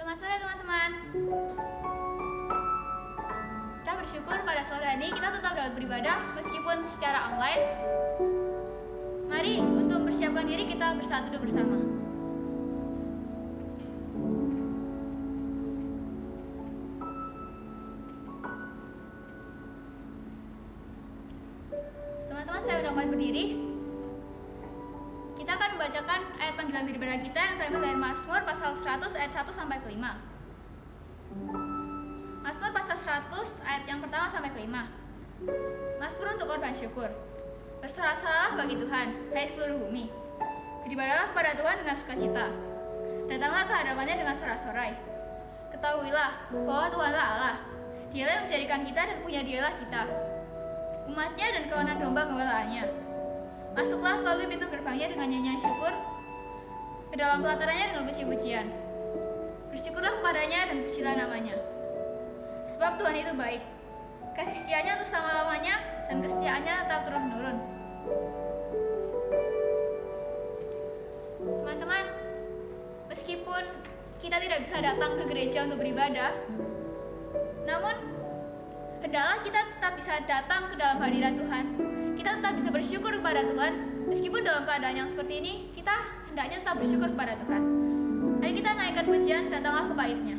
Selamat sore teman-teman. Kita bersyukur pada sore ini kita tetap dapat beribadah meskipun secara online. Mari untuk mempersiapkan diri kita bersatu bersama. Teman-teman, saya sudah mulai berdiri. Kita akan membacakan ayat panggilan beribadah kita yang terambil dari Mazmur pasal 100 ayat 1 sampai ke 5. Mazmur pasal 100 ayat yang pertama sampai ke 5. Mazmur untuk korban syukur. Bersorak-soraklah bagi Tuhan, hai seluruh bumi. Beribadahlah kepada Tuhan dengan sukacita. Datanglah ke hadapannya dengan sorak-sorai. Ketahuilah bahwa Tuhanlah Allah. Dialah yang menjadikan kita dan punya dialah kita, umatnya dan kawanan domba gembalaannya. Masuklah melalui pintu gerbangnya dengan nyanyian syukur, ke dalam pelatarannya dengan puji-pujian. Bersyukurlah kepadanya dan pujilah namanya. Sebab Tuhan itu baik, kasih setianya untuk selama-lamanya, dan kesetiaannya tetap turun-menurun. Teman-teman, meskipun kita tidak bisa datang ke gereja untuk beribadah, namun hendaklah kita tetap bisa datang ke dalam hadirat Tuhan. Kita tetap bisa bersyukur kepada Tuhan. Meskipun dalam keadaan yang seperti ini, kita hendaknya tetap bersyukur kepada Tuhan. Mari kita naikkan pujian, datanglah ke bait-Nya.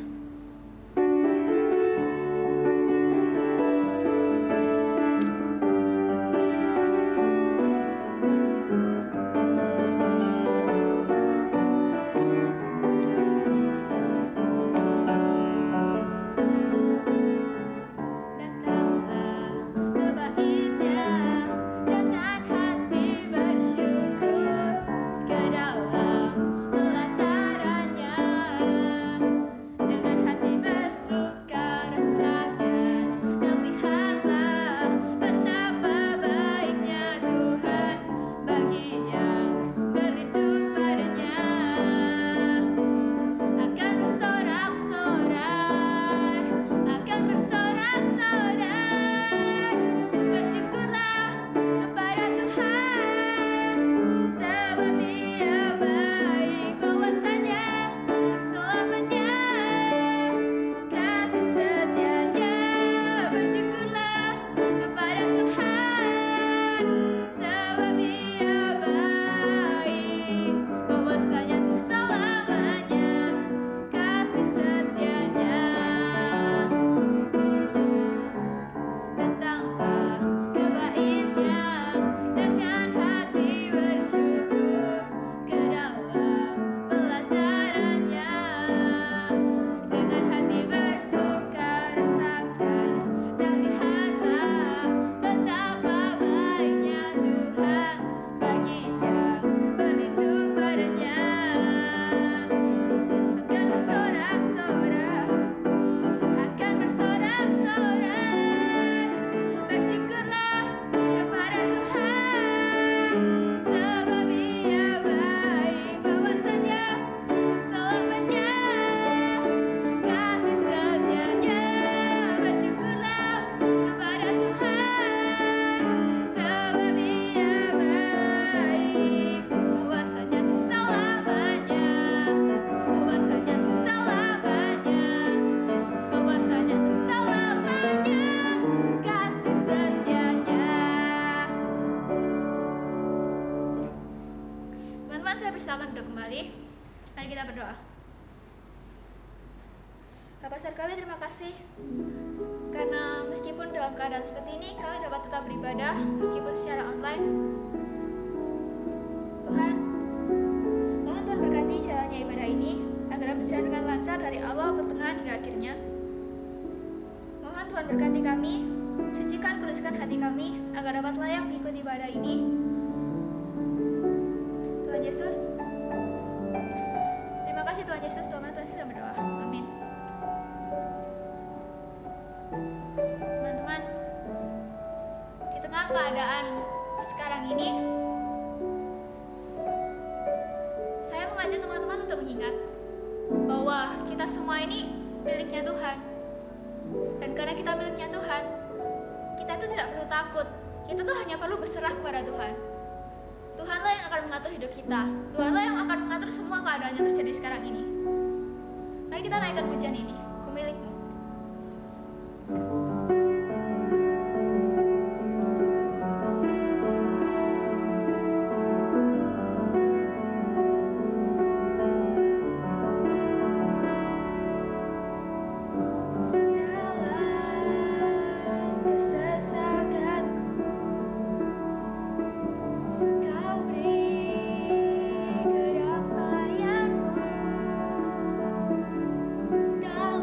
Bapak besar kami, terima kasih karena meskipun dalam keadaan seperti ini kami dapat tetap beribadah meskipun secara online. Tuhan berkati jalannya ibadah ini agar berjalan dengan lancar dari awal, pertengahan hingga akhirnya. Mohon Tuhan berkati kami, sucikan, kuduskan hati kami agar dapat layak mengikuti ibadah ini. Tuhan Yesus, terima kasih Tuhan Yesus. Tuhan Yesus yang berdoa. Amin. Teman-teman, di tengah keadaan sekarang ini, saya mengajak teman-teman untuk mengingat bahwa kita semua ini miliknya Tuhan. Dan karena kita miliknya Tuhan, kita itu tidak perlu takut. Kita tuh hanya perlu berserah kepada Tuhan. Tuhanlah yang akan mengatur hidup kita. Tuhanlah yang akan mengatur semua keadaan yang terjadi sekarang ini. Mari Mari kita naikkan pujian ini, Ku milikmu. Dalam kesesakanku, Kau beri kedamaianmu. Dalam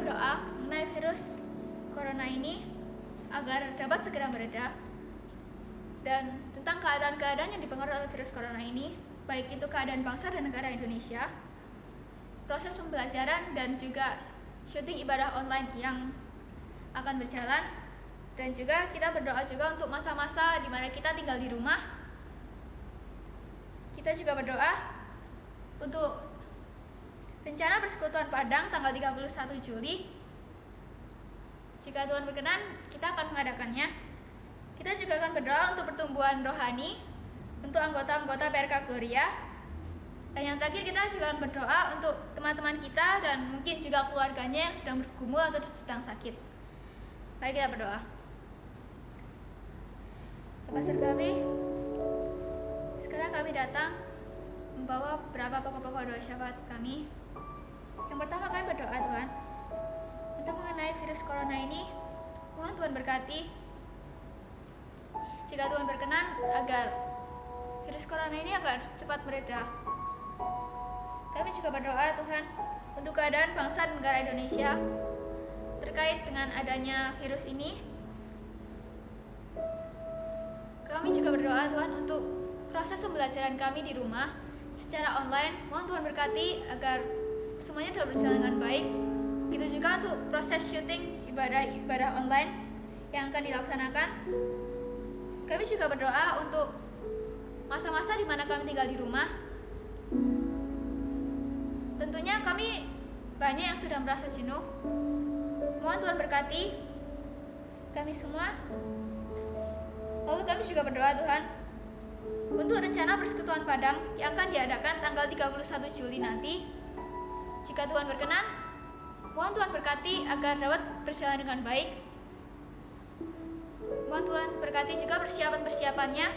berdoa mengenai virus corona ini agar dapat segera mereda, dan tentang keadaan-keadaan yang dipengaruhi oleh virus corona ini, baik itu keadaan bangsa dan negara Indonesia, proses pembelajaran dan juga syuting ibadah online yang akan berjalan, dan juga kita berdoa juga untuk masa-masa di mana kita tinggal di rumah. Kita juga berdoa untuk rencana persekutuan Padang tanggal 31 Juli. Jika Tuhan berkenan, kita akan mengadakannya. Kita juga akan berdoa untuk pertumbuhan rohani untuk anggota-anggota PRK Gloria. Dan yang terakhir, kita juga akan berdoa untuk teman-teman kita dan mungkin juga keluarganya yang sedang bergumul atau sedang sakit. Mari kita berdoa. Pastor kami, sekarang kami datang membawa beberapa pokok-pokok doa syafaat kami. Yang pertama, kami berdoa Tuhan untuk mengenai virus corona ini. Mohon Tuhan berkati. Jika Tuhan berkenan, agar virus corona ini agar cepat mereda. Kami juga berdoa Tuhan untuk keadaan bangsa dan negara Indonesia terkait dengan adanya virus ini. Kami juga berdoa Tuhan untuk proses pembelajaran kami di rumah secara online. Mohon Tuhan berkati agar semuanya dapat berjalan dengan baik. Begitu juga untuk proses syuting ibadah online yang akan dilaksanakan. Kami juga berdoa untuk masa-masa di mana kami tinggal di rumah. Tentunya kami banyak yang sudah merasa jenuh. Mohon Tuhan berkati kami semua. Lalu kami juga berdoa Tuhan untuk rencana persekutuan Padang yang akan diadakan tanggal 31 Juli nanti. Jika Tuhan berkenan, mohon Tuhan berkati agar dapat berjalan dengan baik. Mohon Tuhan berkati juga persiapan-persiapannya.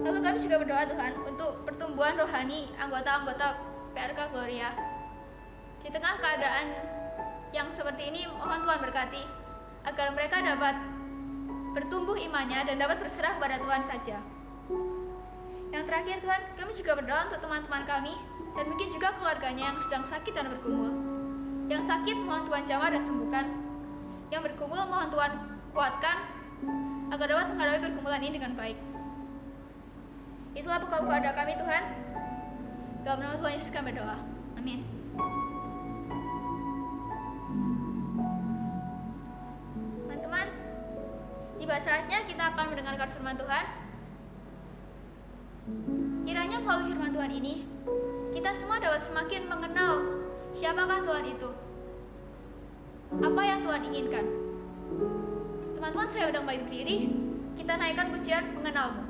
Lalu kami juga berdoa Tuhan untuk pertumbuhan rohani anggota-anggota PRK Gloria. Di tengah keadaan yang seperti ini, mohon Tuhan berkati agar mereka dapat bertumbuh imannya dan dapat berserah kepada Tuhan saja. Yang terakhir Tuhan, kami juga berdoa untuk teman-teman kami dan mungkin juga keluarganya yang sedang sakit dan bergumul. Yang sakit mohon Tuhan jamah dan sembuhkan. Yang bergumul mohon Tuhan kuatkan agar dapat menghadapi pergumulan ini dengan baik. Itulah pokok-pokok doa kami Tuhan. Dalam nama Tuhan Yesus kami berdoa. Amin. Teman-teman, tiba saatnya kita akan mendengarkan firman Tuhan. Kiranya melalui firman Tuhan ini, kita semua dapat semakin mengenal siapakah Tuhan itu. Apa yang Tuhan inginkan. Teman-teman, saya undang baik berdiri. Kita naikkan pujian mengenalmu.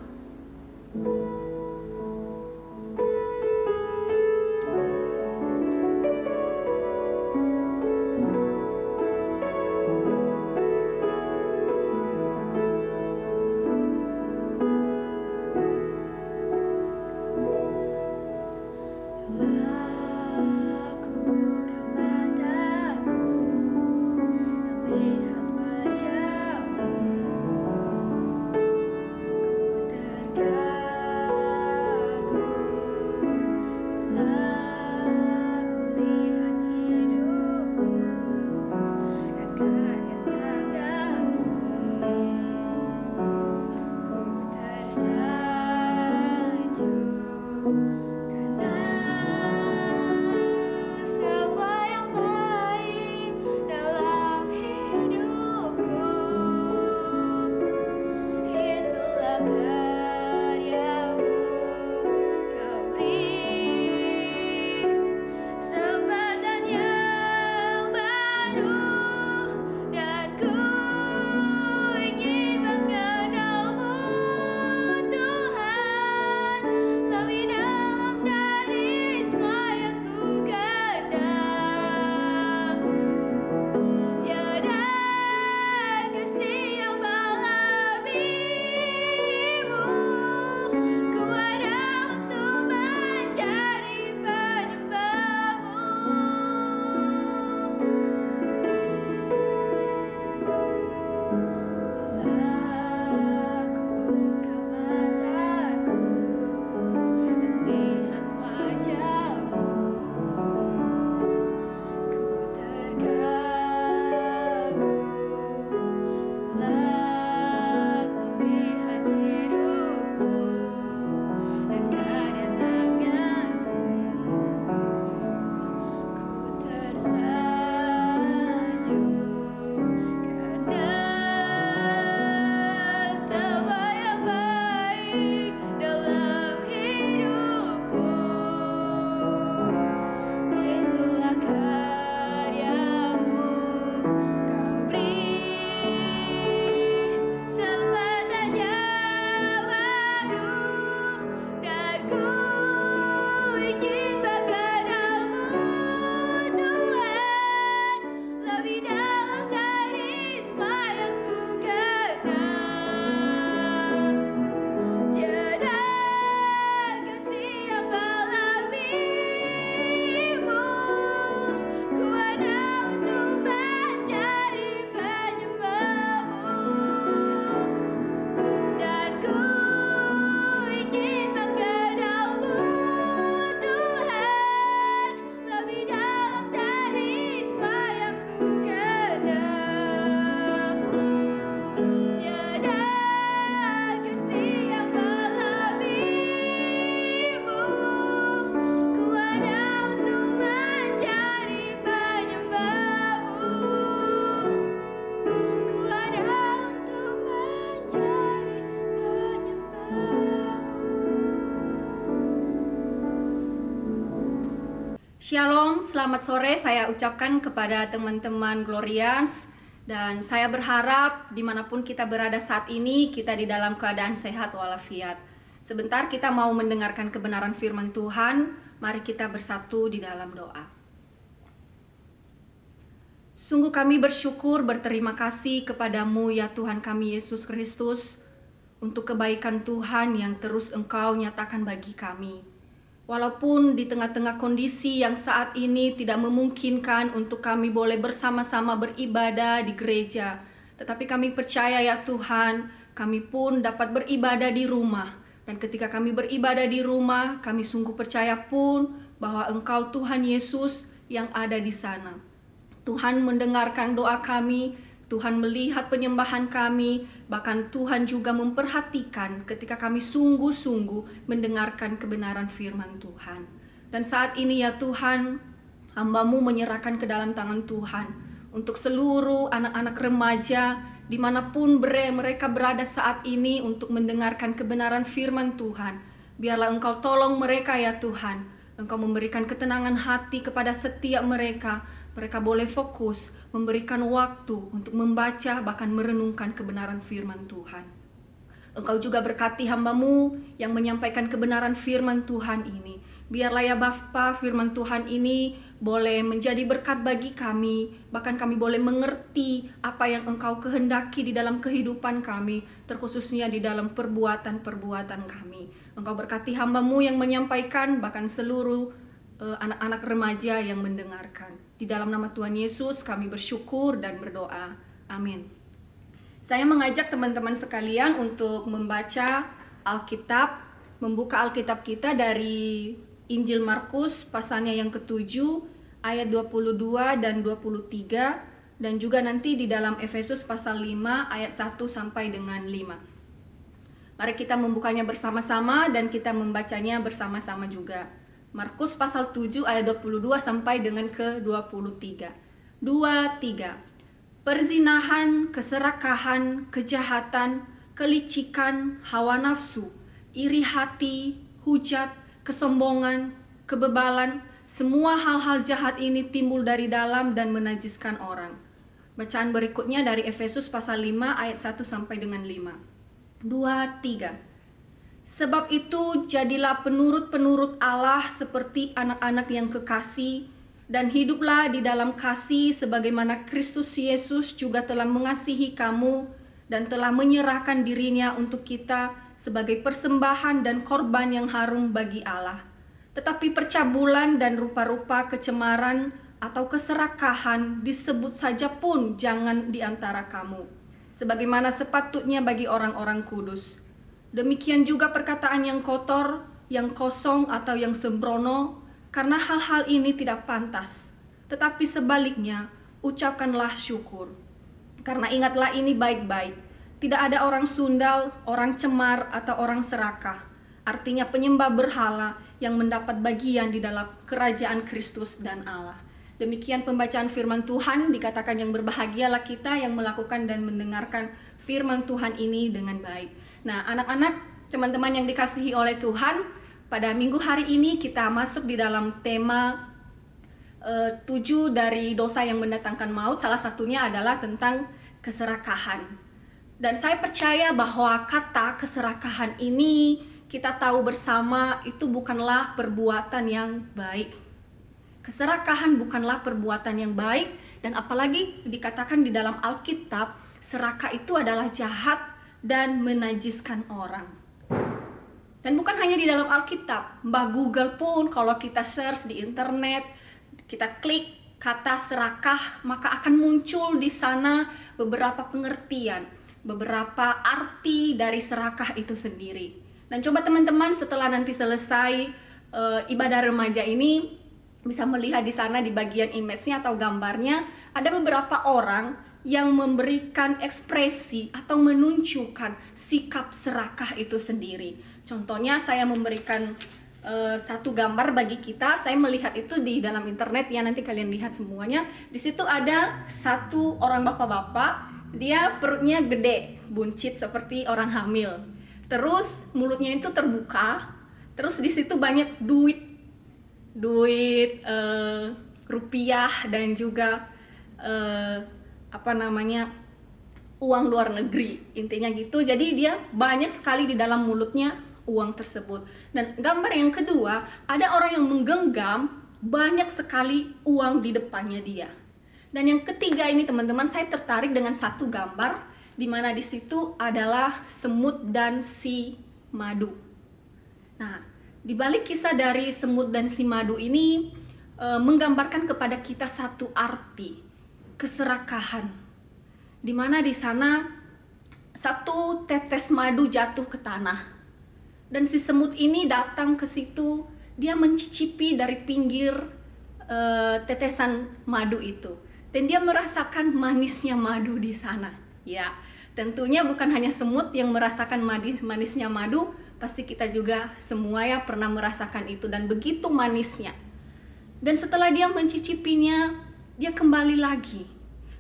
Wajahmu, ku tergantung. Shalom, selamat sore saya ucapkan kepada teman-teman Glorians. Dan saya berharap dimanapun kita berada saat ini, kita di dalam keadaan sehat walafiat. Sebentar kita mau mendengarkan kebenaran firman Tuhan, mari kita bersatu di dalam doa. Sungguh kami bersyukur, berterima kasih kepadamu ya Tuhan kami Yesus Kristus, untuk kebaikan Tuhan yang terus Engkau nyatakan bagi kami. Walaupun di tengah-tengah kondisi yang saat ini tidak memungkinkan untuk kami boleh bersama-sama beribadah di gereja, tetapi kami percaya ya Tuhan, kami pun dapat beribadah di rumah. Dan ketika kami beribadah di rumah, kami sungguh percaya pun bahwa Engkau Tuhan Yesus yang ada di sana. Tuhan mendengarkan doa kami, Tuhan melihat penyembahan kami, bahkan Tuhan juga memperhatikan ketika kami sungguh-sungguh mendengarkan kebenaran firman Tuhan. Dan saat ini ya Tuhan, hamba-Mu menyerahkan ke dalam tangan Tuhan untuk seluruh anak-anak remaja dimanapun mereka berada saat ini untuk mendengarkan kebenaran firman Tuhan. Biarlah Engkau tolong mereka ya Tuhan, Engkau memberikan ketenangan hati kepada setiap mereka. Mereka boleh fokus, memberikan waktu untuk membaca bahkan merenungkan kebenaran firman Tuhan. Engkau juga berkati hamba-Mu yang menyampaikan kebenaran firman Tuhan ini. Biarlah ya Bapa, firman Tuhan ini boleh menjadi berkat bagi kami. Bahkan kami boleh mengerti apa yang Engkau kehendaki di dalam kehidupan kami, terkhususnya di dalam perbuatan-perbuatan kami. Engkau berkati hamba-Mu yang menyampaikan, bahkan seluruh anak-anak remaja yang mendengarkan. Di dalam nama Tuhan Yesus kami bersyukur dan berdoa. Amin. Saya mengajak teman-teman sekalian untuk membaca Alkitab, membuka Alkitab kita dari Injil Markus pasalnya yang ke-7 ayat 22 dan 23, dan juga nanti di dalam Efesus pasal 5 ayat 1 sampai dengan 5. Mari kita membukanya bersama-sama dan kita membacanya bersama-sama juga. Markus pasal 7 ayat 22 sampai dengan ke-23. 23. Perzinahan, keserakahan, kejahatan, kelicikan, hawa nafsu, iri hati, hujat, kesombongan, kebebalan, semua hal-hal jahat ini timbul dari dalam dan menajiskan orang. Bacaan berikutnya dari Efesus pasal 5 ayat 1 sampai dengan 5. 23. Sebab itu jadilah penurut-penurut Allah seperti anak-anak yang kekasih, dan hiduplah di dalam kasih sebagaimana Kristus Yesus juga telah mengasihi kamu dan telah menyerahkan dirinya untuk kita sebagai persembahan dan korban yang harum bagi Allah. Tetapi percabulan dan rupa-rupa kecemaran atau keserakahan disebut saja pun jangan di antara kamu, sebagaimana sepatutnya bagi orang-orang kudus. Demikian juga perkataan yang kotor, yang kosong atau yang sembrono, karena hal-hal ini tidak pantas. Tetapi sebaliknya, ucapkanlah syukur. Karena ingatlah ini baik-baik, tidak ada orang sundal, orang cemar, atau orang serakah. Artinya penyembah berhala yang mendapat bagian di dalam kerajaan Kristus dan Allah. Demikian pembacaan firman Tuhan. Dikatakan yang berbahagialah kita yang melakukan dan mendengarkan firman Tuhan ini dengan baik. Nah, anak-anak, teman-teman yang dikasihi oleh Tuhan, pada minggu hari ini kita masuk di dalam tema 7 dari dosa yang mendatangkan maut. Salah satunya adalah tentang keserakahan. Dan saya percaya bahwa kata keserakahan ini kita tahu bersama itu bukanlah perbuatan yang baik. Keserakahan bukanlah perbuatan yang baik, dan apalagi dikatakan di dalam Alkitab, serakah itu adalah jahat dan menajiskan orang. Dan bukan hanya di dalam Alkitab, Mbah Google pun kalau kita search di internet, kita klik kata serakah, maka akan muncul di sana beberapa pengertian, beberapa arti dari serakah itu sendiri. Dan coba teman-teman setelah nanti selesai ibadah remaja ini bisa melihat di sana di bagian image-nya atau gambarnya ada beberapa orang yang memberikan ekspresi atau menunjukkan sikap serakah itu sendiri. Contohnya saya memberikan satu gambar bagi kita. Saya melihat itu di dalam internet ya, nanti kalian lihat semuanya. Di situ ada satu orang bapak-bapak, dia perutnya gede, buncit seperti orang hamil. Terus mulutnya itu terbuka. Terus di situ banyak duit. duit rupiah dan juga uang luar negeri, intinya gitu. Jadi dia banyak sekali di dalam mulutnya uang tersebut. Dan gambar yang kedua, ada orang yang menggenggam banyak sekali uang di depannya dia. Dan yang ketiga ini teman-teman, saya tertarik dengan satu gambar di mana di situ adalah semut dan si madu. Nah, di balik kisah dari semut dan si madu ini menggambarkan kepada kita satu arti, keserakahan. Di mana di sana satu tetes madu jatuh ke tanah. Dan si semut ini datang ke situ, dia mencicipi dari pinggir tetesan madu itu. Dan dia merasakan manisnya madu di sana. Ya, tentunya bukan hanya semut yang merasakan manisnya madu, pasti kita juga semua ya pernah merasakan itu dan begitu manisnya. Dan setelah dia mencicipinya, dia kembali lagi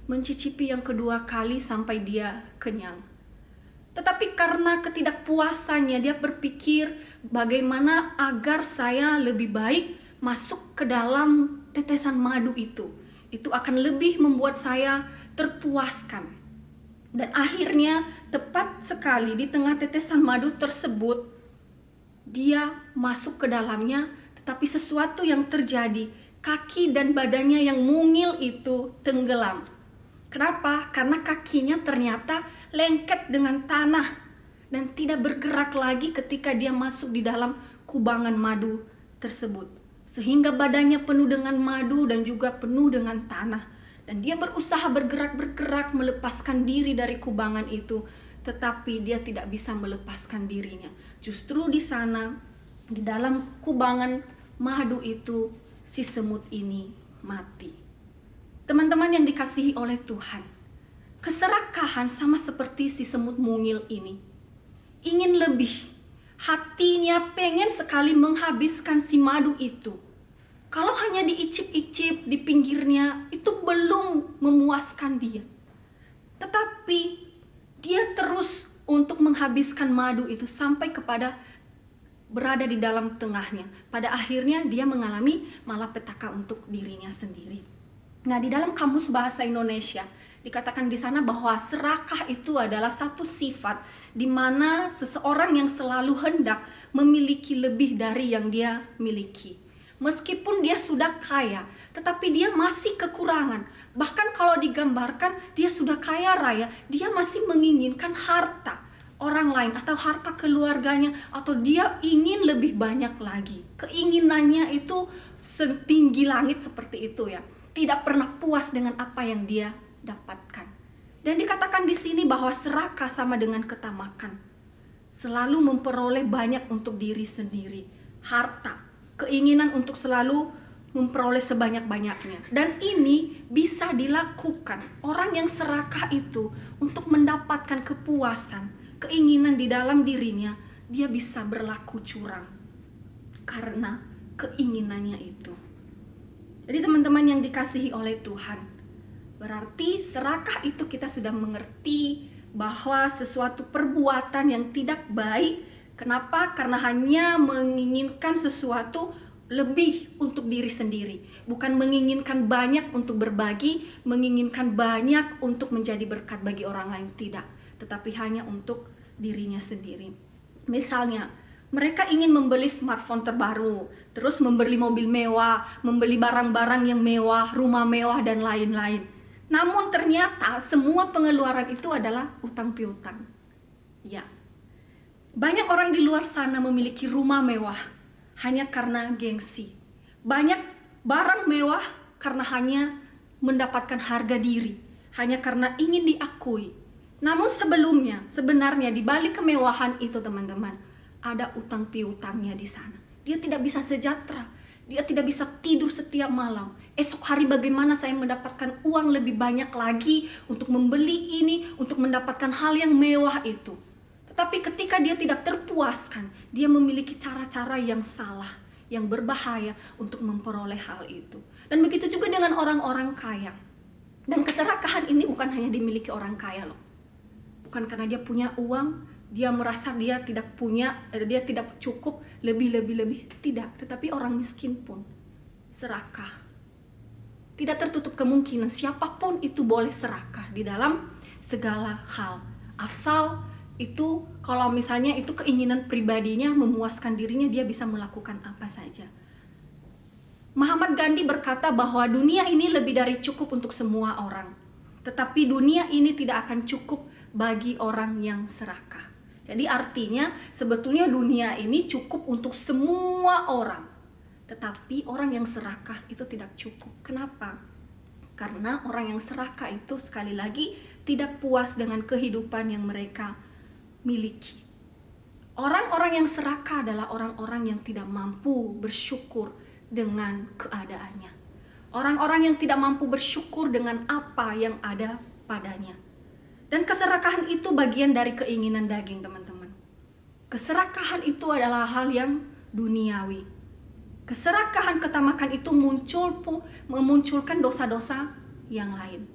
mencicipi yang kedua kali sampai dia kenyang. Tetapi karena ketidakpuasannya, dia berpikir bagaimana agar saya lebih baik masuk ke dalam tetesan madu itu. Itu akan lebih membuat saya terpuaskan. Dan akhirnya tepat sekali di tengah tetesan madu tersebut, dia masuk ke dalamnya, tetapi sesuatu yang terjadi, kaki dan badannya yang mungil itu tenggelam. Kenapa? Karena kakinya ternyata lengket dengan tanah dan tidak bergerak lagi ketika dia masuk di dalam kubangan madu tersebut. Sehingga badannya penuh dengan madu dan juga penuh dengan tanah. Dan dia berusaha bergerak melepaskan diri dari kubangan itu, tetapi dia tidak bisa melepaskan dirinya. Justru di sana, di dalam kubangan madu itu, si semut ini mati. Teman-teman yang dikasihi oleh Tuhan, keserakahan sama seperti si semut mungil ini. Ingin lebih, hatinya pengen sekali menghabiskan si madu itu. Kalau hanya diicip-icip di pinggirnya, itu belum memuaskan dia. Tetapi dia terus untuk menghabiskan madu itu sampai kepada berada di dalam tengahnya. Pada akhirnya dia mengalami malapetaka untuk dirinya sendiri. Nah, di dalam Kamus Bahasa Indonesia dikatakan di sana bahwa serakah itu adalah satu sifat di mana seseorang yang selalu hendak memiliki lebih dari yang dia miliki. Meskipun dia sudah kaya, tetapi dia masih kekurangan. Bahkan kalau digambarkan dia sudah kaya raya, dia masih menginginkan harta orang lain atau harta keluarganya, atau dia ingin lebih banyak lagi. Keinginannya itu setinggi langit seperti itu ya. Tidak pernah puas dengan apa yang dia dapatkan. Dan dikatakan di sini bahwa serakah sama dengan ketamakan. Selalu memperoleh banyak untuk diri sendiri. Harta, keinginan untuk selalu memperoleh sebanyak-banyaknya. Dan ini bisa dilakukan orang yang serakah itu untuk mendapatkan kepuasan, keinginan di dalam dirinya, dia bisa berlaku curang. Karena keinginannya itu. Jadi teman-teman yang dikasihi oleh Tuhan, berarti serakah itu kita sudah mengerti bahwa sesuatu perbuatan yang tidak baik. Kenapa? Karena hanya menginginkan sesuatu lebih untuk diri sendiri. Bukan menginginkan banyak untuk berbagi, menginginkan banyak untuk menjadi berkat bagi orang lain. Tidak, tetapi hanya untuk dirinya sendiri. Misalnya, mereka ingin membeli smartphone terbaru, terus membeli mobil mewah, membeli barang-barang yang mewah, rumah mewah, dan lain-lain. Namun ternyata semua pengeluaran itu adalah utang piutang. Ya, banyak orang di luar sana memiliki rumah mewah hanya karena gengsi. Banyak barang mewah karena hanya mendapatkan harga diri, hanya karena ingin diakui. Namun sebenarnya di balik kemewahan itu teman-teman, ada utang piutangnya di sana. Dia tidak bisa sejahtera. Dia tidak bisa tidur setiap malam. Esok hari bagaimana saya mendapatkan uang lebih banyak lagi untuk membeli ini, untuk mendapatkan hal yang mewah itu. Tetapi ketika dia tidak terpuaskan, dia memiliki cara-cara yang salah, yang berbahaya untuk memperoleh hal itu. Dan begitu juga dengan orang-orang kaya. Dan keserakahan ini bukan hanya dimiliki orang kaya loh. Bukan karena dia punya uang, dia merasa dia tidak cukup lebih. Tidak, tetapi orang miskin pun serakah. Tidak tertutup kemungkinan siapapun itu boleh serakah di dalam segala hal. Asal itu kalau misalnya itu keinginan pribadinya memuaskan dirinya, dia bisa melakukan apa saja. Mahatma Gandhi berkata bahwa dunia ini lebih dari cukup untuk semua orang. Tetapi dunia ini tidak akan cukup bagi orang yang serakah. Jadi artinya sebetulnya dunia ini cukup untuk semua orang. Tetapi orang yang serakah itu tidak cukup. Kenapa? Karena orang yang serakah itu sekali lagi tidak puas dengan kehidupan yang mereka miliki. Orang-orang yang serakah adalah orang-orang yang tidak mampu bersyukur dengan keadaannya. Orang-orang yang tidak mampu bersyukur dengan apa yang ada padanya. Dan keserakahan itu bagian dari keinginan daging, teman-teman. Keserakahan itu adalah hal yang duniawi. Keserakahan, ketamakan itu memunculkan dosa-dosa yang lain.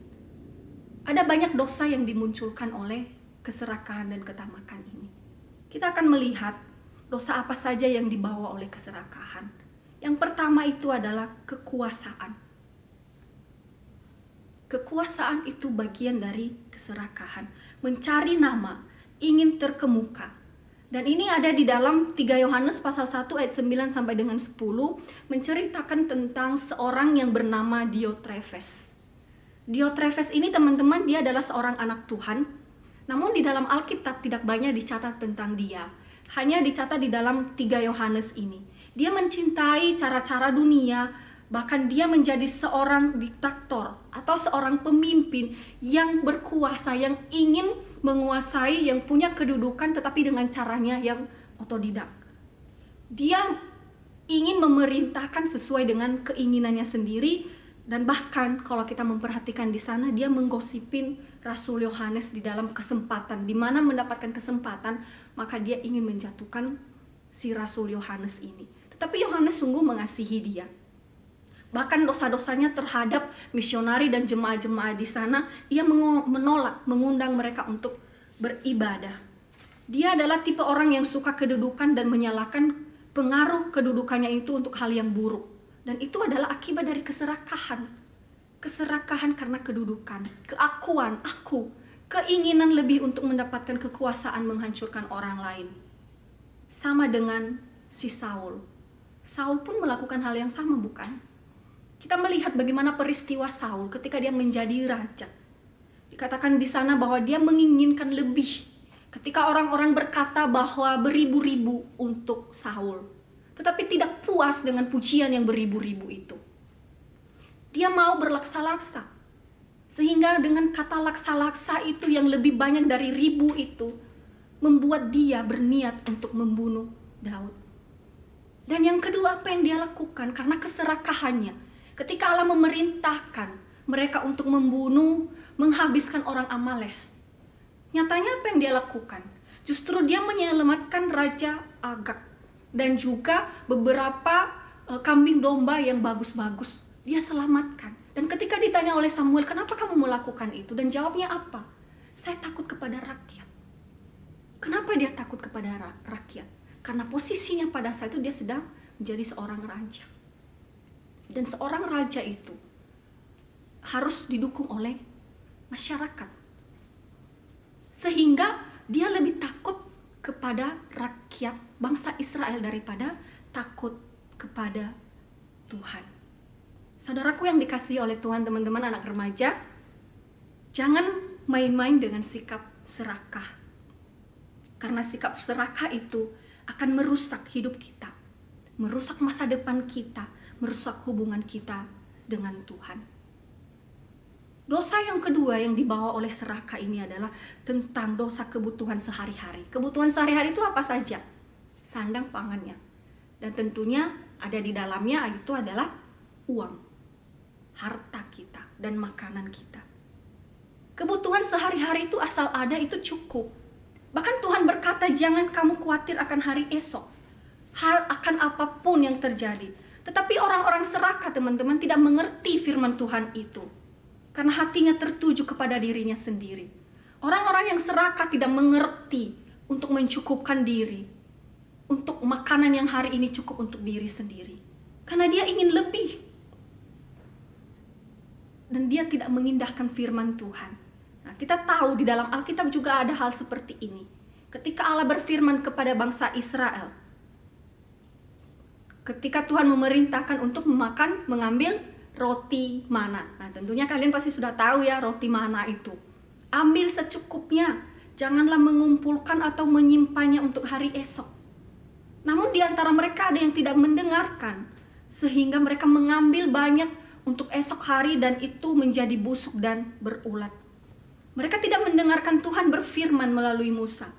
Ada banyak dosa yang dimunculkan oleh keserakahan dan ketamakan ini. Kita akan melihat dosa apa saja yang dibawa oleh keserakahan. Yang pertama itu adalah kekuasaan. Kekuasaan itu bagian dari keserakahan. Mencari nama, ingin terkemuka. Dan ini ada di dalam 3 Yohanes pasal 1 ayat 9 sampai dengan 10, menceritakan tentang seorang yang bernama Diotrefes. Diotrefes ini teman-teman, dia adalah seorang anak Tuhan. Namun di dalam Alkitab tidak banyak dicatat tentang dia. Hanya dicatat di dalam 3 Yohanes ini. Dia mencintai cara-cara dunia, bahkan dia menjadi seorang diktator atau seorang pemimpin yang berkuasa, yang ingin menguasai, yang punya kedudukan tetapi dengan caranya yang otodidak. Dia ingin memerintahkan sesuai dengan keinginannya sendiri, dan bahkan kalau kita memperhatikan di sana dia menggosipin Rasul Yohanes di dalam kesempatan, di mana mendapatkan kesempatan maka dia ingin menjatuhkan si Rasul Yohanes ini. Tetapi Yohanes sungguh mengasihi dia. Bahkan dosa-dosanya terhadap misionari dan jemaat-jemaat di sana, ia menolak, mengundang mereka untuk beribadah. Dia adalah tipe orang yang suka kedudukan dan menyalahkan pengaruh kedudukannya itu untuk hal yang buruk. Dan itu adalah akibat dari keserakahan. Keserakahan karena kedudukan, keakuan, aku, keinginan lebih untuk mendapatkan kekuasaan menghancurkan orang lain. Sama dengan si Saul. Saul pun melakukan hal yang sama, bukan? Kita melihat bagaimana peristiwa Saul ketika dia menjadi raja. Dikatakan di sana bahwa dia menginginkan lebih. Ketika orang-orang berkata bahwa beribu-ribu untuk Saul, tetapi tidak puas dengan pujian yang beribu-ribu itu. Dia mau berlaksa-laksa. Sehingga dengan kata laksa-laksa itu yang lebih banyak dari ribu itu, membuat dia berniat untuk membunuh Daud. Dan yang kedua, apa yang dia lakukan? Karena keserakahannya. Ketika Allah memerintahkan mereka untuk membunuh, menghabiskan orang Amalek, nyatanya apa yang dia lakukan? Justru dia menyelamatkan Raja Agag dan juga beberapa kambing domba yang bagus-bagus. Dia selamatkan. Dan ketika ditanya oleh Samuel, kenapa kamu melakukan itu? Dan jawabnya apa? Saya takut kepada rakyat. Kenapa dia takut kepada rakyat? Karena posisinya pada saat itu dia sedang menjadi seorang raja. Dan seorang raja itu harus didukung oleh masyarakat. Sehingga dia lebih takut kepada rakyat bangsa Israel daripada takut kepada Tuhan. Saudaraku yang dikasihi oleh Tuhan, teman-teman anak remaja, jangan main-main dengan sikap serakah. Karena sikap serakah itu akan merusak hidup kita, merusak masa depan kita, merusak hubungan kita dengan Tuhan. Dosa yang kedua yang dibawa oleh serakah ini adalah tentang dosa kebutuhan sehari-hari. Kebutuhan sehari-hari itu apa saja? Sandang pangannya. Dan tentunya ada di dalamnya itu adalah uang, harta kita, dan makanan kita. Kebutuhan sehari-hari itu asal ada itu cukup. Bahkan Tuhan berkata, jangan kamu khawatir akan hari esok, akan apapun yang terjadi. Tetapi orang-orang serakah, teman-teman, tidak mengerti firman Tuhan itu. Karena hatinya tertuju kepada dirinya sendiri. Orang-orang yang serakah tidak mengerti untuk mencukupkan diri. Untuk makanan yang hari ini cukup untuk diri sendiri. Karena dia ingin lebih. dan dia tidak mengindahkan firman Tuhan. Nah, kita tahu di dalam Alkitab juga ada hal seperti ini. Ketika Allah berfirman kepada bangsa Israel, ketika Tuhan memerintahkan untuk mengambil roti mana. Nah, tentunya kalian pasti sudah tahu ya roti mana itu. Ambil secukupnya, janganlah mengumpulkan atau menyimpannya untuk hari esok. Namun di antara mereka ada yang tidak mendengarkan, sehingga mereka mengambil banyak untuk esok hari dan itu menjadi busuk dan berulat. Mereka tidak mendengarkan Tuhan berfirman melalui Musa.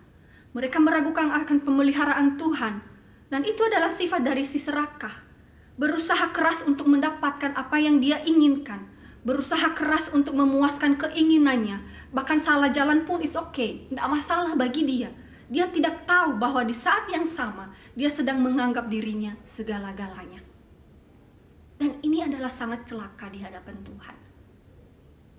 Mereka meragukan akan pemeliharaan Tuhan, dan itu adalah sifat dari si serakah. Berusaha keras untuk mendapatkan apa yang dia inginkan, berusaha keras untuk memuaskan keinginannya, bahkan salah jalan pun it's okay, tidak masalah bagi dia. Dia tidak tahu bahwa di saat yang sama dia sedang menganggap dirinya segala-galanya. Dan ini adalah sangat celaka di hadapan Tuhan.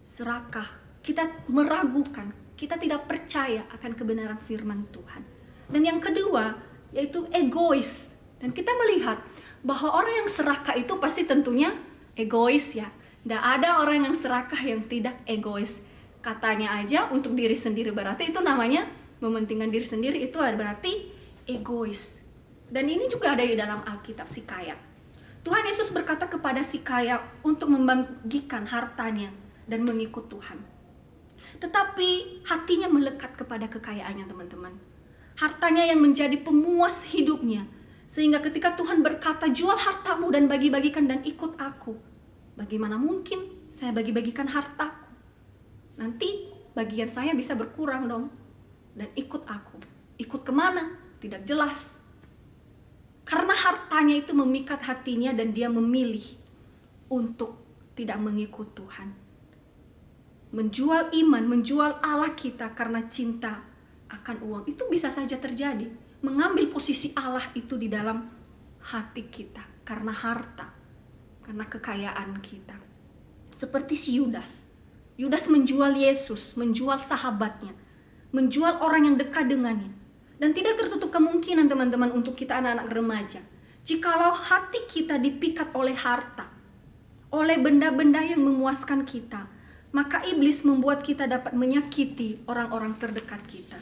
Serakah, kita meragukan, kita tidak percaya akan kebenaran firman Tuhan. Dan yang kedua, yaitu egois. Dan kita melihat bahwa orang yang serakah itu pasti tentunya egois ya. Tidak ada orang yang serakah yang tidak egois. Katanya aja untuk diri sendiri, berarti itu namanya mementingkan diri sendiri, itu berarti egois. Dan ini juga ada di dalam Alkitab si kaya. Tuhan Yesus berkata kepada si kaya untuk membagikan hartanya dan mengikut Tuhan. Tetapi hatinya melekat kepada kekayaannya, teman-teman. Hartanya yang menjadi pemuas hidupnya. Sehingga ketika Tuhan berkata, jual hartamu dan bagi-bagikan dan ikut aku. Bagaimana mungkin saya bagi-bagikan hartaku? Nanti bagian saya bisa berkurang dong. Dan ikut aku. Ikut kemana? Tidak jelas. Karena hartanya itu memikat hatinya dan dia memilih untuk tidak mengikut Tuhan. Menjual iman, menjual Allah kita karena cinta akan uang. Itu bisa saja terjadi. Mengambil posisi Allah itu di dalam hati kita karena harta, karena kekayaan kita. Seperti si Yudas. Yudas menjual Yesus, menjual sahabatnya, menjual orang yang dekat dengannya. Dan tidak tertutup kemungkinan teman-teman untuk kita anak-anak remaja. Jikalau hati kita dipikat oleh harta, oleh benda-benda yang memuaskan kita, maka iblis membuat kita dapat menyakiti orang-orang terdekat kita.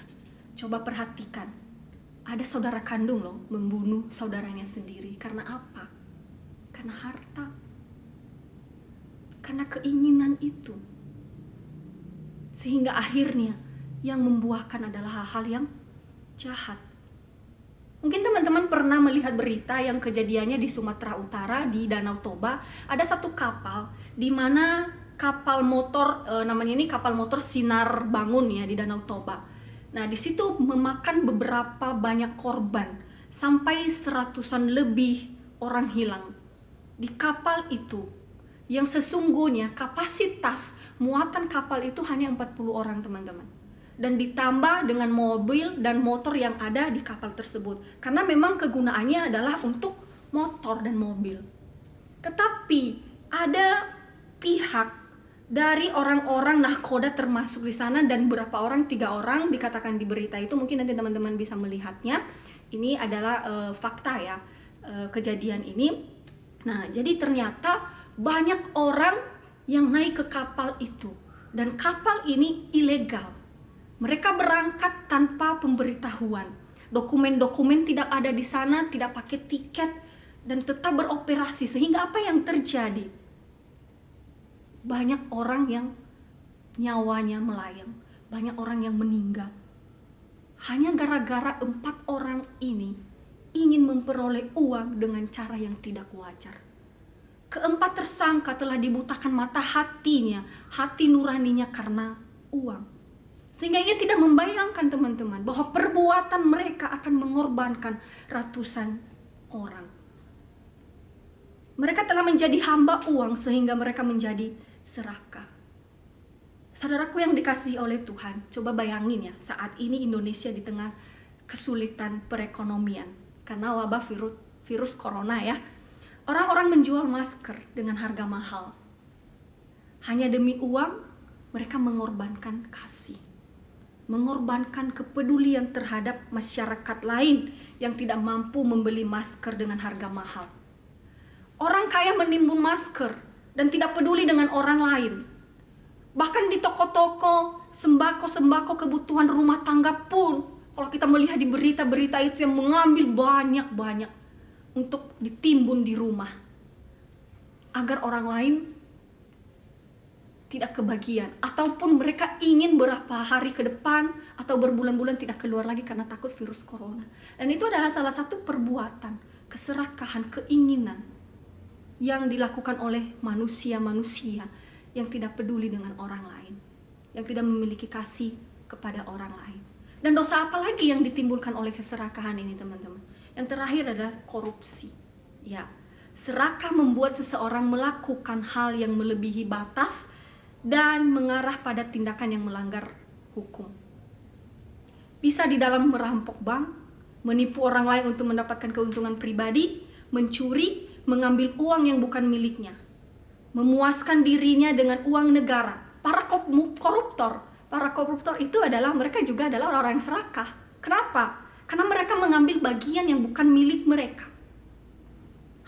Coba perhatikan, ada saudara kandung loh membunuh saudaranya sendiri. Karena apa? Karena harta. Karena keinginan itu. Sehingga akhirnya yang membuahkan adalah hal-hal yang jahat. Mungkin teman-teman pernah melihat berita yang kejadiannya di Sumatera Utara, di Danau Toba. Ada satu kapal di mana kapal motor, namanya ini kapal motor Sinar Bangun ya, di Danau Toba. Nah, di situ memakan beberapa banyak korban, sampai 100-an lebih orang hilang. Di kapal itu, yang sesungguhnya kapasitas muatan kapal itu hanya 40 orang teman-teman. Dan ditambah dengan mobil dan motor yang ada di kapal tersebut. Karena memang kegunaannya adalah untuk motor dan mobil. Tetapi ada pihak dari orang-orang nahkoda termasuk di sana, dan beberapa orang, 3 orang dikatakan di berita itu, mungkin nanti teman-teman bisa melihatnya. Ini adalah fakta ya, kejadian ini. Nah, jadi ternyata banyak orang yang naik ke kapal itu, dan kapal ini ilegal. Mereka berangkat tanpa pemberitahuan. Dokumen-dokumen tidak ada di sana, tidak pakai tiket, dan tetap beroperasi. Sehingga apa yang terjadi? Banyak orang yang nyawanya melayang, banyak orang yang meninggal. Hanya gara-gara 4 orang ini ingin memperoleh uang dengan cara yang tidak wajar. Keempat tersangka telah dibutakan mata hatinya, hati nuraninya karena uang. Sehingga ia tidak membayangkan teman-teman bahwa perbuatan mereka akan mengorbankan ratusan orang. Mereka telah menjadi hamba uang sehingga mereka menjadi serakah. Saudaraku yang dikasihi oleh Tuhan, coba bayangin ya, saat ini Indonesia di tengah kesulitan perekonomian karena wabah virus corona ya. Orang-orang menjual masker dengan harga mahal. Hanya demi uang, mereka mengorbankan kasih. Mengorbankan kepedulian terhadap masyarakat lain yang tidak mampu membeli masker dengan harga mahal. Orang kaya menimbun masker dan tidak peduli dengan orang lain. Bahkan di toko-toko, sembako-sembako kebutuhan rumah tangga pun, kalau kita melihat di berita-berita itu yang mengambil banyak-banyak untuk ditimbun di rumah, agar orang lain tidak kebagian, ataupun mereka ingin berapa hari ke depan atau berbulan-bulan tidak keluar lagi karena takut virus corona. Dan itu adalah salah satu perbuatan keserakahan, keinginan yang dilakukan oleh manusia-manusia yang tidak peduli dengan orang lain, yang tidak memiliki kasih kepada orang lain. Dan dosa apa lagi yang ditimbulkan oleh keserakahan ini, teman-teman? Yang terakhir adalah korupsi. Ya, serakah membuat seseorang melakukan hal yang melebihi batas dan mengarah pada tindakan yang melanggar hukum. Bisa di dalam merampok bank, menipu orang lain untuk mendapatkan keuntungan pribadi, mencuri, mengambil uang yang bukan miliknya, memuaskan dirinya dengan uang negara. Para koruptor itu adalah, mereka juga adalah orang-orang yang serakah. Kenapa? Karena mereka mengambil bagian yang bukan milik mereka,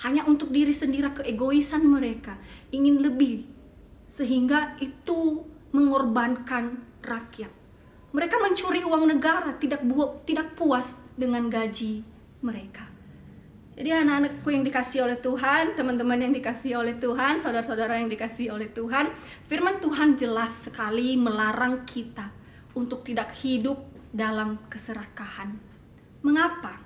hanya untuk diri sendiri, keegoisan mereka, ingin lebih, sehingga itu mengorbankan rakyat. Mereka mencuri uang negara, tidak puas dengan gaji mereka. Jadi anak-anakku yang dikasihi oleh Tuhan, teman-teman yang dikasihi oleh Tuhan, saudara-saudara yang dikasihi oleh Tuhan, firman Tuhan jelas sekali melarang kita untuk tidak hidup dalam keserakahan. Mengapa?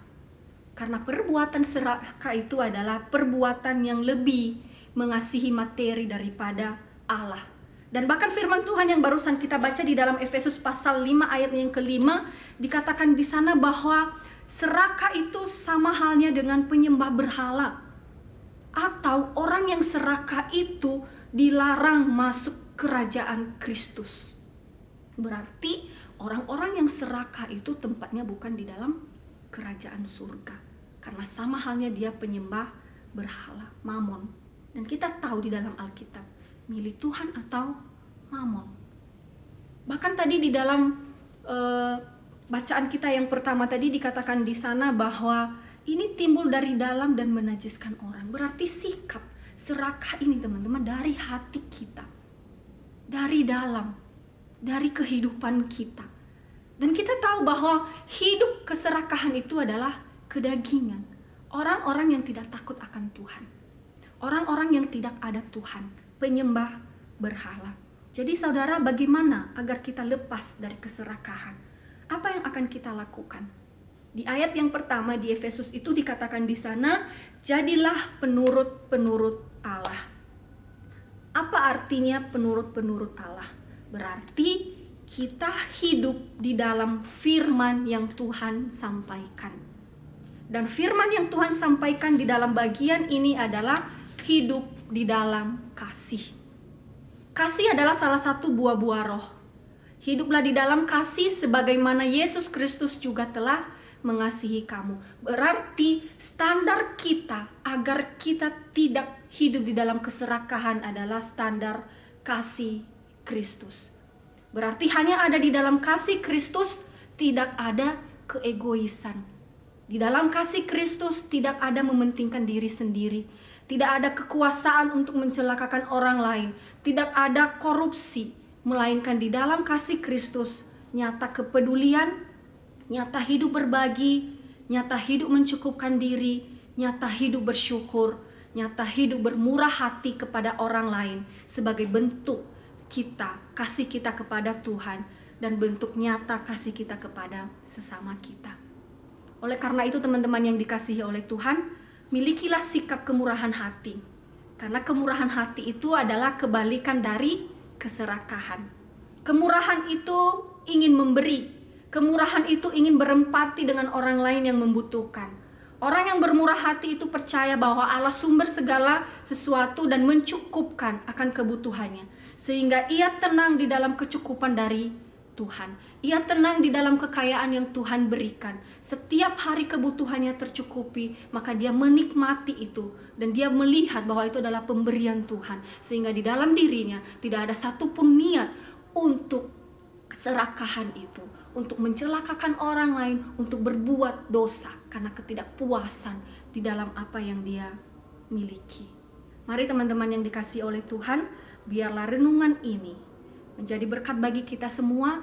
Karena perbuatan serakah itu adalah perbuatan yang lebih mengasihi materi daripada Allah. Dan bahkan firman Tuhan yang barusan kita baca di dalam Efesus pasal 5 ayat yang kelima, dikatakan di sana bahwa serakah itu sama halnya dengan penyembah berhala, atau orang yang serakah itu dilarang masuk kerajaan Kristus. Berarti orang-orang yang serakah itu tempatnya bukan di dalam kerajaan surga, karena sama halnya dia penyembah berhala, Mamon. Dan kita tahu di dalam Alkitab, milih Tuhan atau Mamon. Bahkan tadi di dalam bacaan kita yang pertama tadi dikatakan di sana bahwa ini timbul dari dalam dan menajiskan orang. Berarti sikap serakah ini, teman-teman, dari hati kita, dari dalam, dari kehidupan kita. Dan kita tahu bahwa hidup keserakahan itu adalah kedagingan. Orang-orang yang tidak takut akan Tuhan, orang-orang yang tidak ada Tuhan, penyembah berhala. Jadi saudara, bagaimana agar kita lepas dari keserakahan? Apa yang akan kita lakukan? Di ayat yang pertama di Efesus itu dikatakan di sana, jadilah penurut-penurut Allah. Apa artinya penurut-penurut Allah? Berarti kita hidup di dalam firman yang Tuhan sampaikan. Dan firman yang Tuhan sampaikan di dalam bagian ini adalah hidup di dalam kasih. Kasih adalah salah satu buah-buah roh. Hiduplah di dalam kasih sebagaimana Yesus Kristus juga telah mengasihi kamu. Berarti standar kita agar kita tidak hidup di dalam keserakahan adalah standar kasih Kristus. Berarti hanya ada di dalam kasih Kristus tidak ada keegoisan. Di dalam kasih Kristus tidak ada mementingkan diri sendiri. Tidak ada kekuasaan untuk mencelakakan orang lain. Tidak ada korupsi. Melainkan di dalam kasih Kristus nyata kepedulian, nyata hidup berbagi, nyata hidup mencukupkan diri, nyata hidup bersyukur, nyata hidup bermurah hati kepada orang lain sebagai bentuk kita, kasih kita kepada Tuhan, dan bentuk nyata kasih kita kepada sesama kita. Oleh karena itu teman-teman yang dikasihi oleh Tuhan, milikilah sikap kemurahan hati. Karena kemurahan hati itu adalah kebalikan dari keserakahan. Kemurahan itu ingin memberi. Kemurahan itu ingin berempati dengan orang lain yang membutuhkan. Orang yang bermurah hati itu percaya bahwa Allah sumber segala sesuatu dan mencukupkan akan kebutuhannya. Sehingga ia tenang di dalam kecukupan dari Tuhan. Ia tenang di dalam kekayaan yang Tuhan berikan. Setiap hari kebutuhannya tercukupi, maka dia menikmati itu. Dan dia melihat bahwa itu adalah pemberian Tuhan. Sehingga di dalam dirinya tidak ada satupun niat untuk keserakahan itu. Untuk mencelakakan orang lain, untuk berbuat dosa. Karena ketidakpuasan di dalam apa yang dia miliki. Mari teman-teman yang dikasihi oleh Tuhan, biarlah renungan ini menjadi berkat bagi kita semua.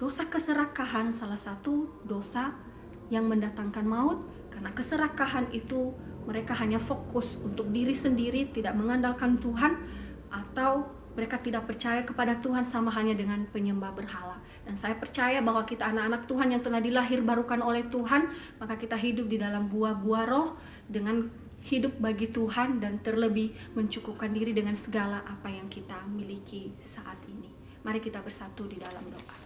Dosa keserakahan salah satu dosa yang mendatangkan maut, karena keserakahan itu mereka hanya fokus untuk diri sendiri, tidak mengandalkan Tuhan, atau mereka tidak percaya kepada Tuhan, sama hanya dengan penyembah berhala. Dan saya percaya bahwa kita anak-anak Tuhan yang telah dilahir barukan oleh Tuhan, maka kita hidup di dalam buah-buah roh dengan hidup bagi Tuhan dan terlebih mencukupkan diri dengan segala apa yang kita miliki saat ini. Mari kita bersatu di dalam doa.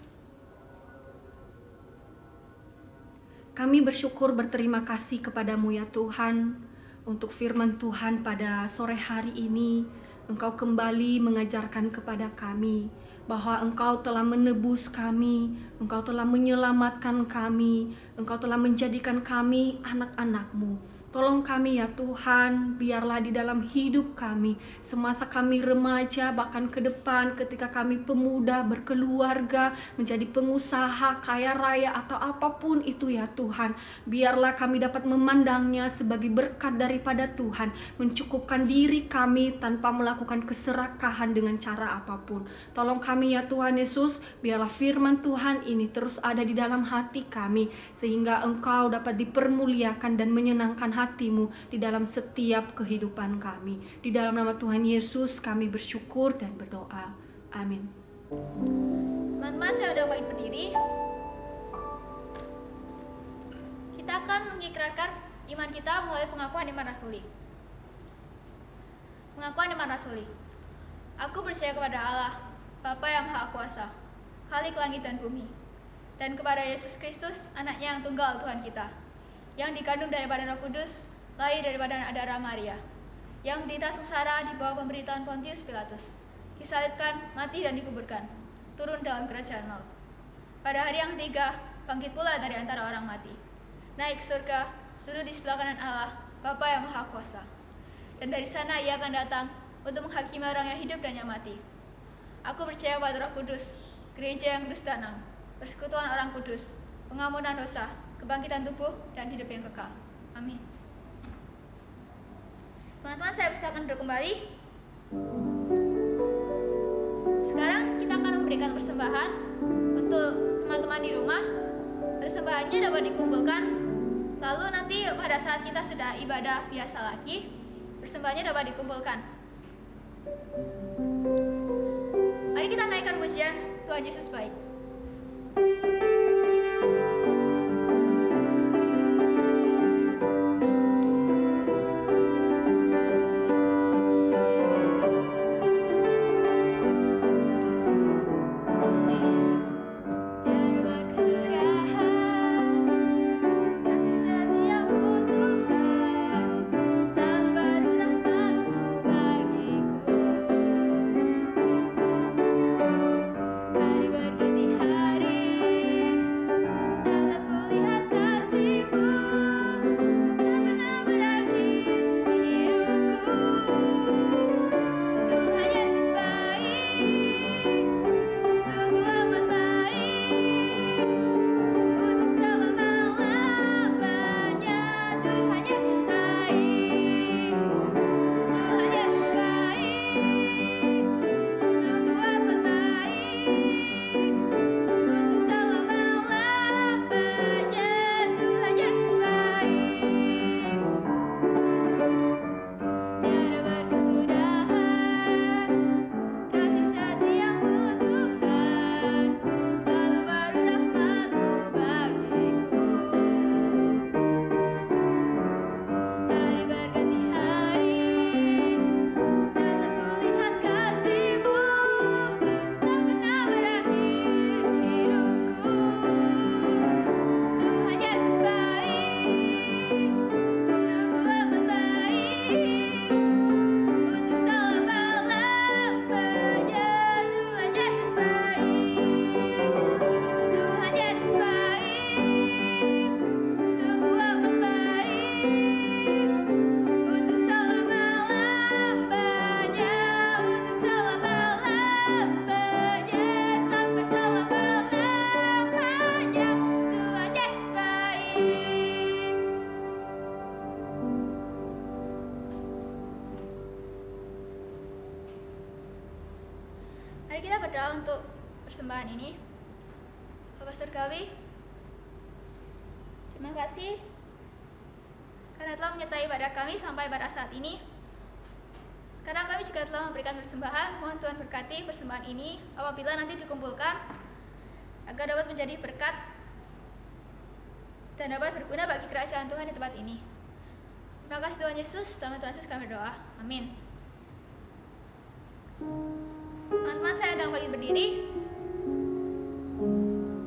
Kami bersyukur berterima kasih kepadamu ya Tuhan, untuk firman Tuhan pada sore hari ini. Engkau kembali mengajarkan kepada kami bahwa Engkau telah menebus kami, Engkau telah menyelamatkan kami, Engkau telah menjadikan kami anak-anak-Mu. Tolong kami ya Tuhan, biarlah di dalam hidup kami, semasa kami remaja, bahkan ke depan ketika kami pemuda berkeluarga, menjadi pengusaha, kaya raya atau apapun itu ya Tuhan, biarlah kami dapat memandangnya sebagai berkat daripada Tuhan, mencukupkan diri kami tanpa melakukan keserakahan dengan cara apapun. Tolong kami ya Tuhan Yesus, biarlah firman Tuhan ini terus ada di dalam hati kami, sehingga Engkau dapat dipermuliakan dan menyenangkan hati-Mu di dalam setiap kehidupan kami. Di dalam nama Tuhan Yesus kami bersyukur dan berdoa. Amin. Teman-teman, saya udah bangkit berdiri. Kita akan mengikrarkan iman kita melalui pengakuan iman rasuli. Pengakuan iman rasuli. Aku percaya kepada Allah, Bapa yang Maha Kuasa, Khalik langit dan bumi, dan kepada Yesus Kristus, Anaknya yang tunggal Tuhan kita, yang dikandung daripada Roh Kudus, lahir daripada Adara Maria, yang menderita sengsara di bawah pemerintahan Pontius Pilatus, disalibkan, mati dan dikuburkan, turun dalam kerajaan maut. Pada hari yang ketiga, bangkit pula dari antara orang mati, naik ke surga, duduk di sebelah kanan Allah, Bapa yang Maha Kuasa. Dan dari sana Ia akan datang untuk menghakimi orang yang hidup dan yang mati. Aku percaya pada Roh Kudus, gereja yang kudus dan am, persekutuan orang kudus, pengampunan dosa, kebangkitan tubuh, dan hidup yang kekal. Amin. Teman-teman, saya persilakan duduk kembali. Sekarang kita akan memberikan persembahan untuk teman-teman di rumah. Persembahannya dapat dikumpulkan, lalu nanti pada saat kita sudah ibadah biasa lagi, persembahannya dapat dikumpulkan. Mari kita naikkan pujian Tuhan Yesus baik. Hari berganti berdoa untuk persembahan ini. Bapa Surgawi, terima kasih karena telah menyertai ibadah kami sampai pada saat ini. Sekarang kami juga telah memberikan persembahan. Mohon Tuhan berkati persembahan ini apabila nanti dikumpulkan, agar dapat menjadi berkat dan dapat berguna bagi kerajaan Tuhan di tempat ini. Terima kasih Tuhan Yesus. Dalam Tuhan Yesus kami berdoa. Amin. Teman-teman, saya sedang bagi berdiri.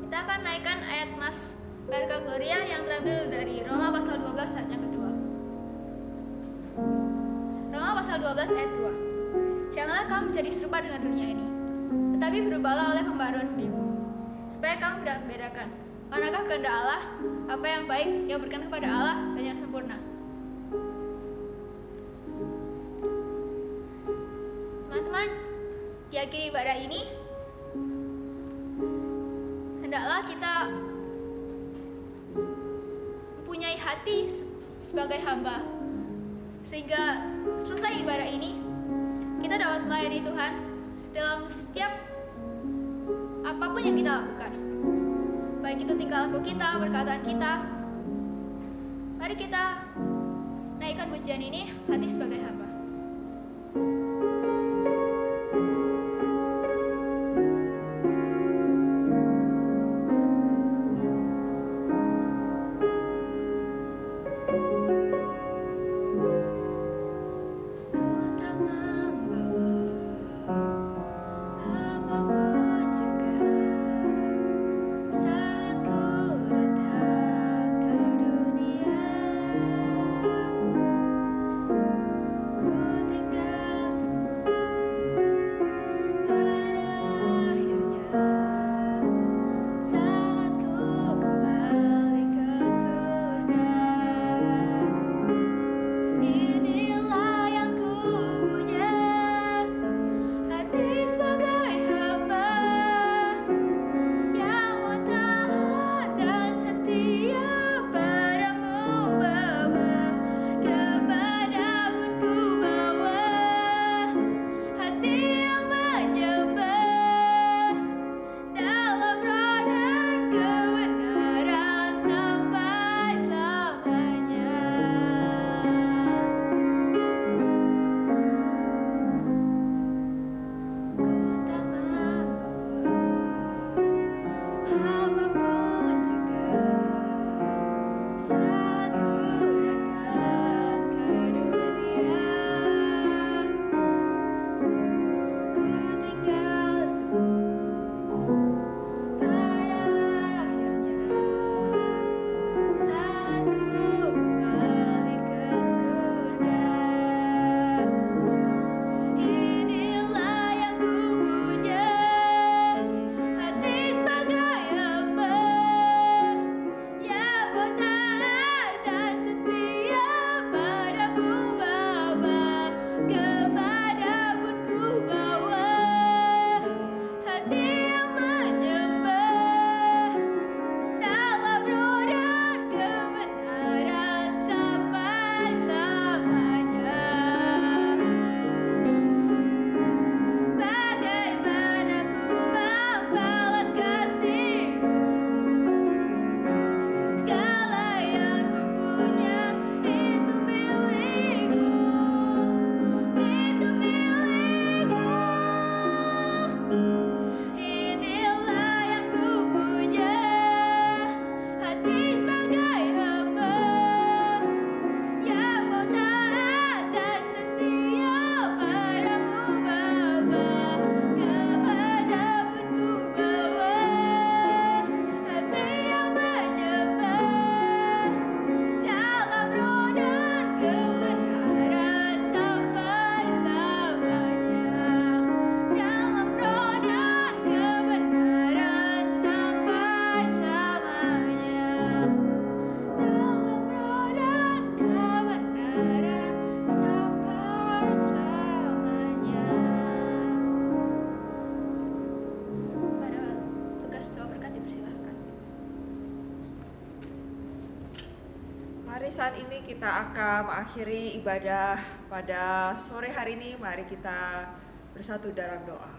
Kita akan naikkan ayat Mas Berka Gloria yang terambil dari Roma pasal 12 ayat yang kedua. Roma pasal 12 ayat 2. Janganlah kamu menjadi serupa dengan dunia ini, tetapi berubahlah oleh pembaruan dirimu, supaya kamu tidak membedakan manakah kehendak Allah, apa yang baik, yang berkenan kepada Allah, dan yang sempurna. Teman-teman, di akhir ibadah ini, hendaklah kita mempunyai hati sebagai hamba, sehingga selesai ibadah ini, kita dapat melayani Tuhan dalam setiap apapun yang kita lakukan. Baik itu tingkah laku kita, perkataan kita. Mari kita naikkan pujian ini, hati sebagai hamba. Saat ini kita akan mengakhiri ibadah pada sore hari ini. Mari kita bersatu dalam doa.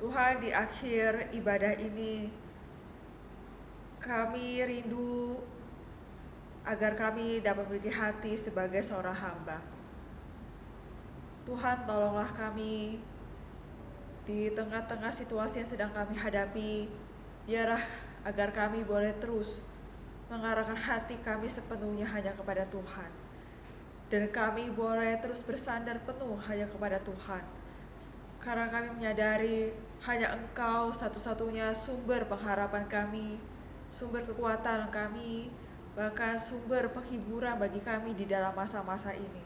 Tuhan, di akhir ibadah ini kami rindu agar kami dapat memiliki hati sebagai seorang hamba. Tuhan, tolonglah kami di tengah-tengah situasi yang sedang kami hadapi. Biarlah agar kami boleh terus mengarahkan hati kami sepenuhnya hanya kepada Tuhan. Dan kami boleh terus bersandar penuh hanya kepada Tuhan. Karena kami menyadari hanya Engkau satu-satunya sumber pengharapan kami, sumber kekuatan kami, bahkan sumber penghiburan bagi kami di dalam masa-masa ini.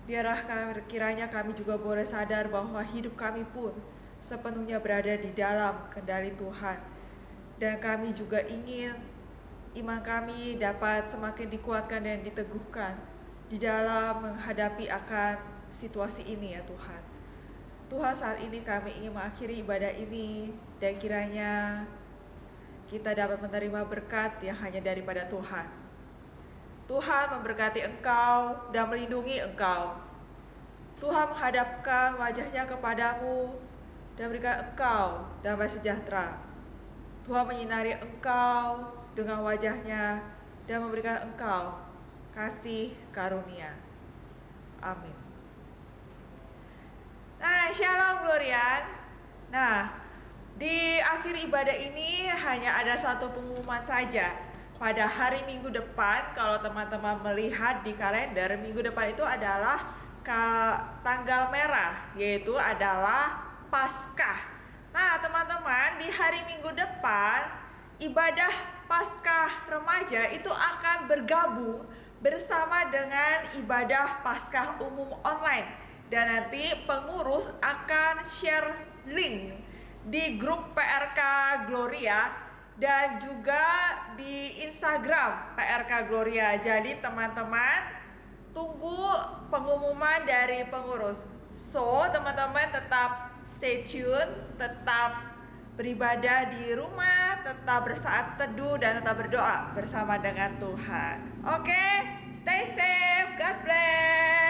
Biarlah kiranya kami juga boleh sadar bahwa hidup kami pun sepenuhnya berada di dalam kendali Tuhan. Dan kami juga ingin iman kami dapat semakin dikuatkan dan diteguhkan di dalam menghadapi akan situasi ini ya Tuhan. Tuhan, saat ini kami ingin mengakhiri ibadah ini dan kiranya kita dapat menerima berkat yang hanya daripada Tuhan. Tuhan memberkati Engkau dan melindungi Engkau. Tuhan menghadapkan wajahnya kepadamu dan berikan Engkau damai sejahtera. Tuhan menyinari Engkau dengan wajahnya dan memberikan Engkau kasih karunia. Amin. Nah, Shalom Glorians. Nah, di akhir ibadah ini hanya ada satu pengumuman saja. Pada hari Minggu depan, kalau teman-teman melihat di kalender, Minggu depan itu adalah tanggal merah, yaitu adalah Paskah. Nah, teman-teman, di hari Minggu depan, ibadah Paskah remaja itu akan bergabung bersama dengan ibadah Paskah umum online. Dan nanti pengurus akan share link di grup PRK Gloria dan juga di Instagram PRK Gloria. Jadi teman-teman tunggu pengumuman dari pengurus. So teman-teman tetap stay tune, tetap beribadah di rumah, tetap bersaat teduh dan tetap berdoa bersama dengan Tuhan. Oke, stay safe, God bless.